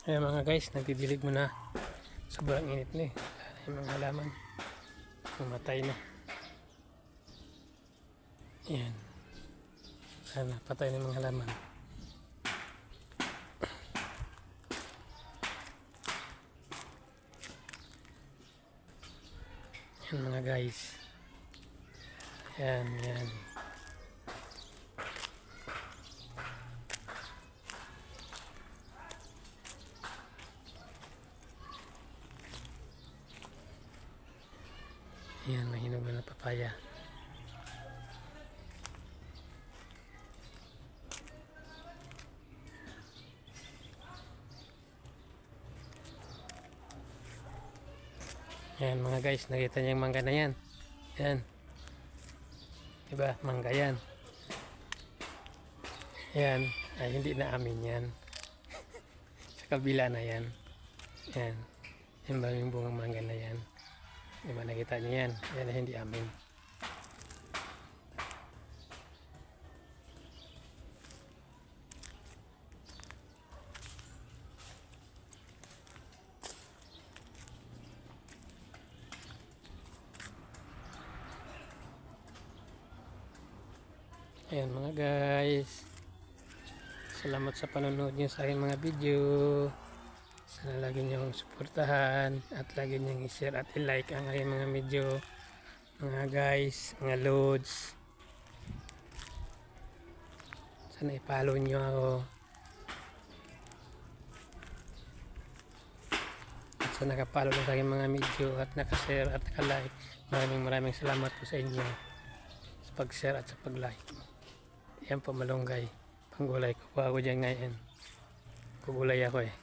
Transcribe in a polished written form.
Ayan mga guys, nagdidilig muna. Sobrang init na eh. Yung mga halaman. Mamatay na. Ayan. Sana patay na yung mga halaman. Ayan mga guys. Ayan, ayan. Ayan, mahinog na papaya. Ayan mga guys, nakita niyo yung mangga na yan. Ayan. Diba, mangga yan. Ayan, ay hindi na amin yan. Sa kabila na yan. Ayan. Yung maraming bungang mangga na yan. Diba nakita niyo yan? Yan ay hindi amin. Ayan mga guys. Salamat sa panonood niyo sa aking mga video. Sana lagi niyong suportahan at lagi niyong i-share at i-like ang aking mga video. Mga guys, mga loads. Sana i-follow niyo ako. At sa nakapollow na sa aking mga video at nakashare at nakalike. Maraming salamat po sa inyo. Sa pag-share at sa pag-like. Yan po malunggay. Panggulay ko po ako dyan ngayon. Gugulay ako eh.